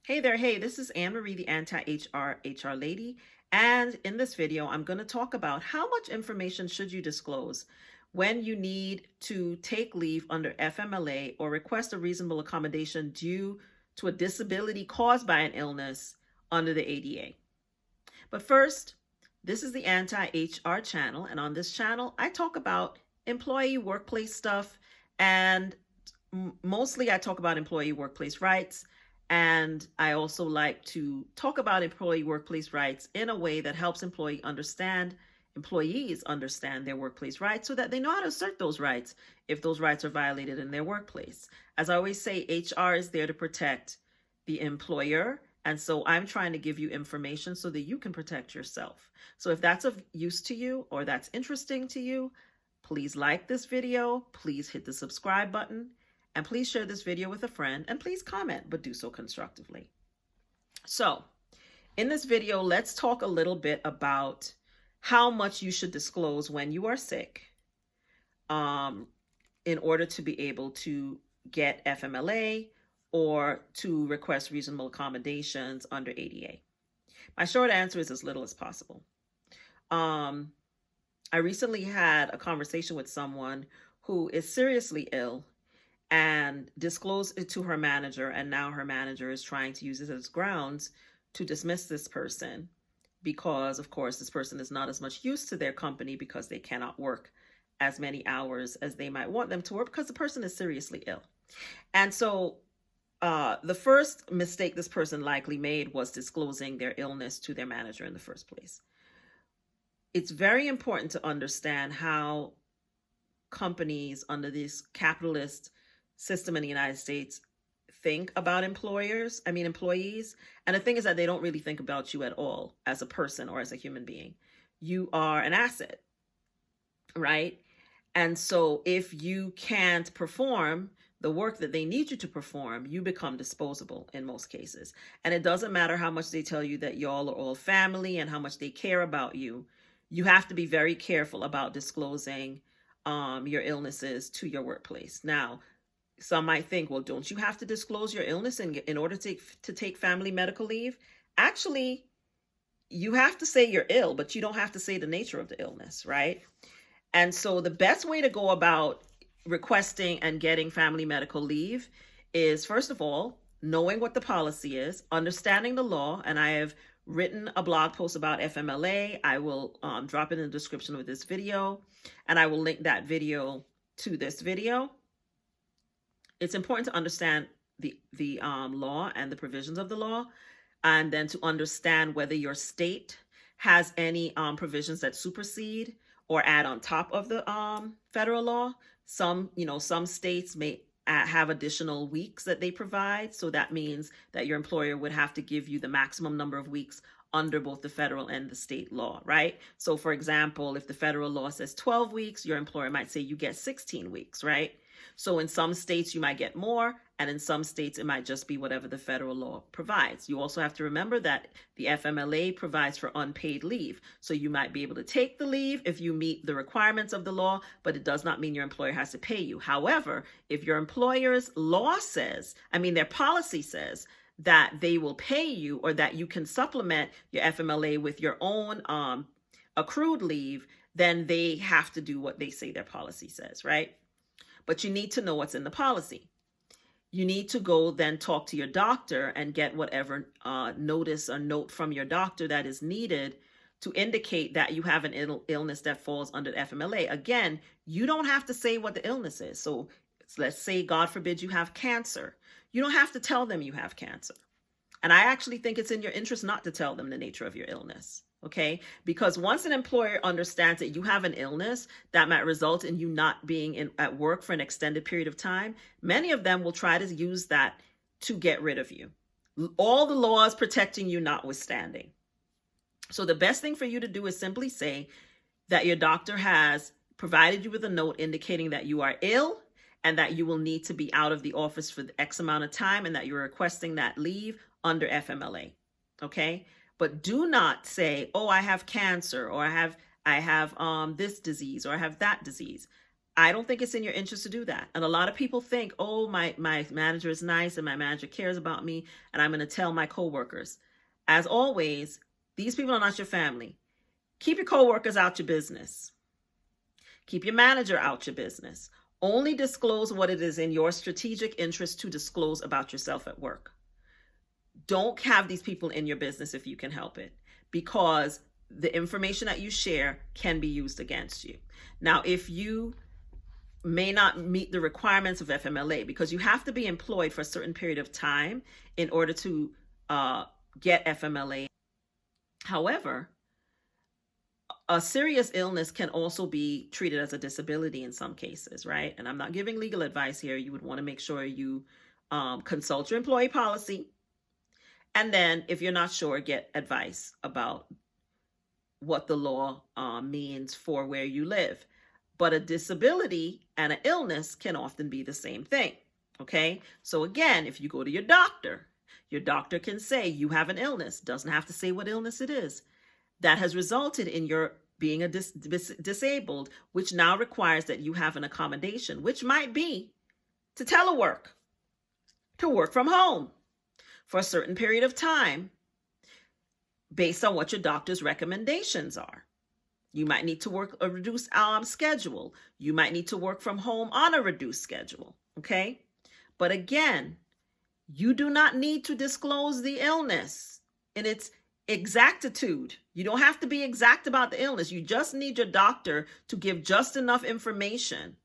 Hey there, hey, this is Anne Marie, the Anti-HR HR lady. And in this video, I'm going to talk about how much information should you disclose when you need to take leave under FMLA or request a reasonable accommodation due to a disability caused by an illness under the ADA. But first, this is the Anti-HR channel. And on this channel, I talk about employee workplace stuff. And mostly I talk about employee workplace rights. And I also like to talk about employee workplace rights in a way that helps employees understand their workplace rights so that they know how to assert those rights if those rights are violated in their workplace. As I always say, HR is there to protect the employer. And so I'm trying to give you information so that you can protect yourself. So if that's of use to you or that's interesting to you, please like this video, please hit the subscribe button, and please share this video with a friend, and please comment, but do so constructively. So in this video, let's talk a little bit about how much you should disclose when you are sick in order to be able to get FMLA or to request reasonable accommodations under ADA. My short answer is as little as possible. I recently had a conversation with someone who is seriously ill and disclosed it to her manager, and now her manager is trying to use it as grounds to dismiss this person because, of course, this person is not as much use to their company because they cannot work as many hours as they might want them to work because the person is seriously ill. And so the first mistake this person likely made was disclosing their illness to their manager in the first place. It's very important to understand how companies under this capitalist system in the United States think about employees. And the thing is that they don't really think about you at all as a person or as a human being. You are an asset, right? And so if you can't perform the work that they need you to perform, you become disposable in most cases. And it doesn't matter how much they tell you that y'all are all family and how much they care about you. You have to be very careful about disclosing your illnesses to your workplace. Now, some might think, well, don't you have to disclose your illness in order to take family medical leave? Actually, you have to say you're ill, but you don't have to say the nature of the illness, right? And so the best way to go about requesting and getting family medical leave is, first of all, knowing what the policy is, understanding the law. And I have written a blog post about FMLA. I will drop it in the description of this video, and I will link that video to this video. It's important to understand the law and the provisions of the law, and then to understand whether your state has any provisions that supersede or add on top of the federal law. Some states may have additional weeks that they provide. So that means that your employer would have to give you the maximum number of weeks under both the federal and the state law, right? So for example, if the federal law says 12 weeks, your employer might say you get 16 weeks, right? So in some states you might get more, and in some states it might just be whatever the federal law provides. You also have to remember that the FMLA provides for unpaid leave. So you might be able to take the leave if you meet the requirements of the law, but it does not mean your employer has to pay you. However, if your employer's their policy says that they will pay you, or that you can supplement your FMLA with your own accrued leave, then they have to do what they say their policy says, right? But you need to know what's in the policy. You need to go then talk to your doctor and get whatever notice or note from your doctor that is needed to indicate that you have an illness that falls under the FMLA. Again, you don't have to say what the illness is. So let's say, God forbid, you have cancer. You don't have to tell them you have cancer. And I actually think it's in your interest not to tell them the nature of your illness. Okay, because once an employer understands that you have an illness that might result in you not being at work for an extended period of time, many of them will try to use that to get rid of you. All the laws protecting you notwithstanding. So the best thing for you to do is simply say that your doctor has provided you with a note indicating that you are ill and that you will need to be out of the office for X amount of time, and that you're requesting that leave under FMLA. Okay. But do not say, oh, I have cancer, or I have this disease, or I have that disease. I don't think it's in your interest to do that. And a lot of people think, oh, my manager is nice and my manager cares about me and I'm going to tell my coworkers. As always, these people are not your family. Keep your coworkers out your business. Keep your manager out your business. Only disclose what it is in your strategic interest to disclose about yourself at work. Don't have these people in your business if you can help it, because the information that you share can be used against you. Now, if you may not meet the requirements of FMLA, because you have to be employed for a certain period of time in order to get FMLA. However, a serious illness can also be treated as a disability in some cases, right? And I'm not giving legal advice here. You would want to make sure you consult your employee policy. And then if you're not sure, get advice about what the law means for where you live. But a disability and an illness can often be the same thing, okay? So again, if you go to your doctor can say you have an illness, doesn't have to say what illness it is, that has resulted in your being a disabled, which now requires that you have an accommodation, which might be to telework, to work from home for a certain period of time based on what your doctor's recommendations are. You might need to work a reduced schedule. You might need to work from home on a reduced schedule, okay? But again, you do not need to disclose the illness in its exactitude. You don't have to be exact about the illness. You just need your doctor to give just enough information,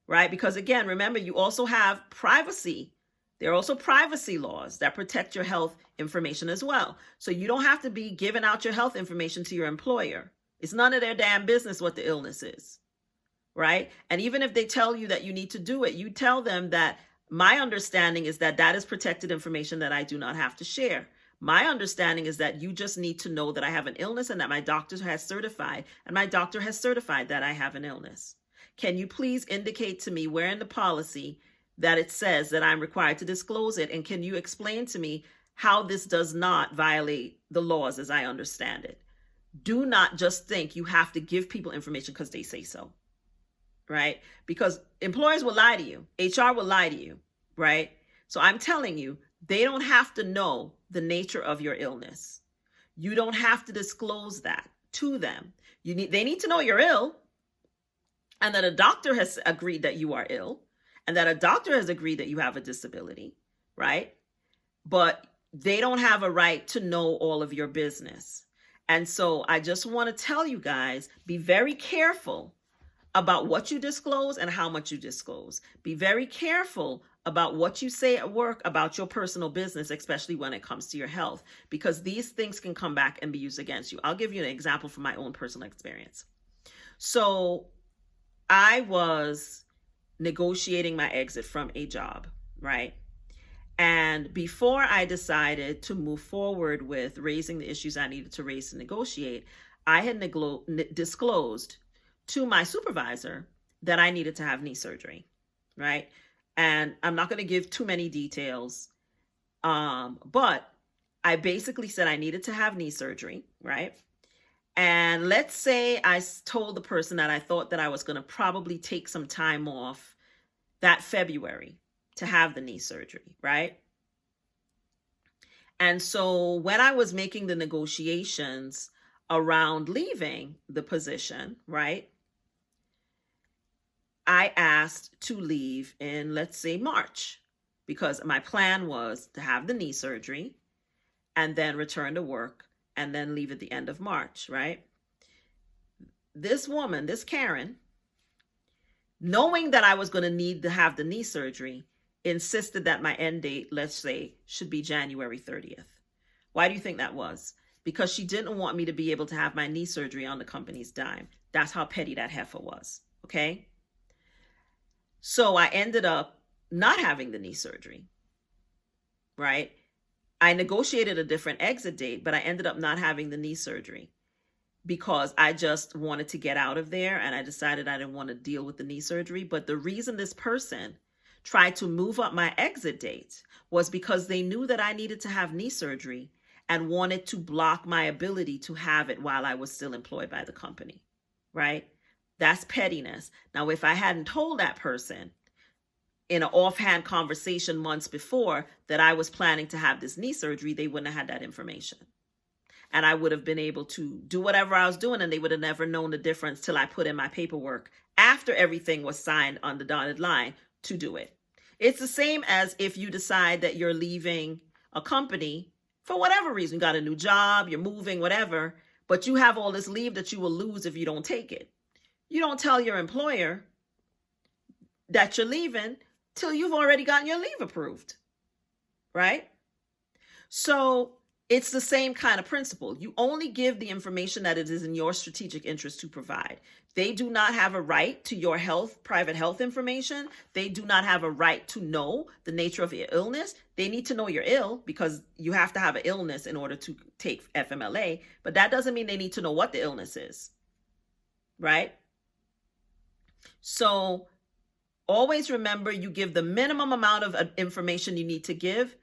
right? Because again, remember, you also have privacy. There are also privacy laws that protect your health information as well. So you don't have to be giving out your health information to your employer. It's none of their damn business what the illness is, right? And even if they tell you that you need to do it, you tell them that my understanding is that that is protected information that I do not have to share. My understanding is that you just need to know that I have an illness and that my doctor has certified, and my doctor has certified that I have an illness. Can you please indicate to me where in the policy that it says that I'm required to disclose it? And can you explain to me how this does not violate the laws as I understand it? Do not just think you have to give people information because they say so, right? Because employers will lie to you. HR will lie to you, right? So I'm telling you, they don't have to know the nature of your illness. You don't have to disclose that to them. They need to know you're ill and that a doctor has agreed that you are ill and that a doctor has agreed that you have a disability, right? But they don't have a right to know all of your business. And so I just want to tell you guys, be very careful about what you disclose and how much you disclose. Be very careful about what you say at work about your personal business, especially when it comes to your health, because these things can come back and be used against you. I'll give you an example from my own personal experience. So I was negotiating my exit from a job, right? And before I decided to move forward with raising the issues I needed to raise to negotiate, I had disclosed to my supervisor that I needed to have knee surgery, right? And I'm not going to give too many details, but I basically said I needed to have knee surgery, right? And let's say I told the person that I thought that I was going to probably take some time off that February to have the knee surgery, right? And so when I was making the negotiations around leaving the position, right, I asked to leave in, let's say, March, because my plan was to have the knee surgery and then return to work and then leave at the end of March, right? This woman, this Karen, knowing that I was going to need to have the knee surgery, insisted that my end date, let's say, should be January 30th. Why do you think that was? Because she didn't want me to be able to have my knee surgery on the company's dime. That's how petty that heifer was, okay? So I ended up not having the knee surgery, right? I negotiated a different exit date, but I ended up not having the knee surgery because I just wanted to get out of there and I decided I didn't want to deal with the knee surgery. But the reason this person tried to move up my exit date was because they knew that I needed to have knee surgery and wanted to block my ability to have it while I was still employed by the company, right? That's pettiness. Now, if I hadn't told that person in an offhand conversation months before that I was planning to have this knee surgery, they wouldn't have had that information. And I would have been able to do whatever I was doing, and they would have never known the difference till I put in my paperwork after everything was signed on the dotted line to do it. It's the same as if you decide that you're leaving a company for whatever reason. You got a new job, you're moving, whatever, but you have all this leave that you will lose if you don't take it. You don't tell your employer that you're leaving till you've already gotten your leave approved, right? So it's the same kind of principle. You only give the information that it is in your strategic interest to provide. They do not have a right to your private health information. They do not have a right to know the nature of your illness. They need to know you're ill because you have to have an illness in order to take FMLA, but that doesn't mean they need to know what the illness is, right? So always remember, you give the minimum amount of information you need to give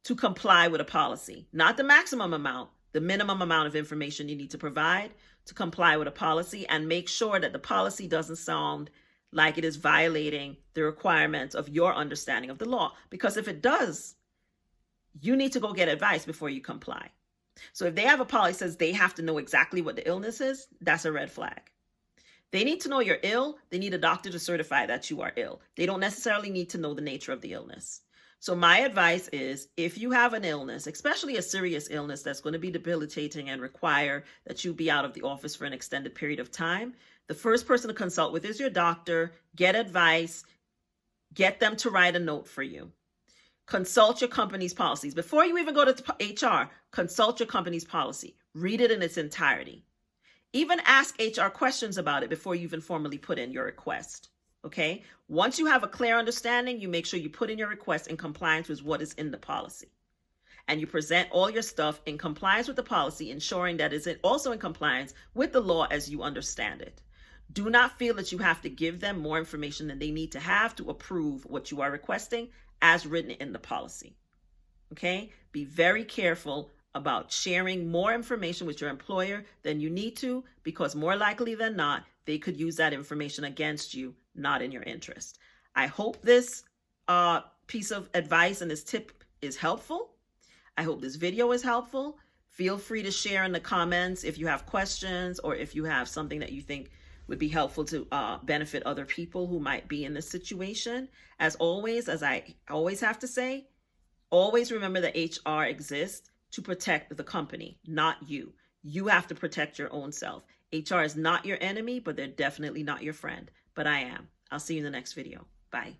to comply with a policy, not the maximum amount, the minimum amount of information you need to provide to comply with a policy, and make sure that the policy doesn't sound like it is violating the requirements of your understanding of the law. Because if it does, you need to go get advice before you comply. So if they have a policy that says they have to know exactly what the illness is, that's a red flag. They need to know you're ill. They need a doctor to certify that you are ill. They don't necessarily need to know the nature of the illness. So my advice is, if you have an illness, especially a serious illness that's going to be debilitating and require that you be out of the office for an extended period of time, the first person to consult with is your doctor. Get advice. Get them to write a note for you. Consult your company's policies. Before you even go to HR, consult your company's policy. Read it in its entirety. Even ask HR questions about it before you even formally put in your request. Okay? Once you have a clear understanding, you make sure you put in your request in compliance with what is in the policy. And you present all your stuff in compliance with the policy, ensuring that it's also in compliance with the law as you understand it. Do not feel that you have to give them more information than they need to have to approve what you are requesting as written in the policy. Okay? Be very careful about sharing more information with your employer than you need to, because more likely than not, they could use that information against you, not in your interest. I hope this piece of advice and this tip is helpful. I hope this video is helpful. Feel free to share in the comments if you have questions or if you have something that you think would be helpful to benefit other people who might be in this situation. As always, as I always have to say, always remember that HR exists to protect the company, not you. You have to protect your own self. HR is not your enemy, but they're definitely not your friend. But I am. I'll see you in the next video. Bye.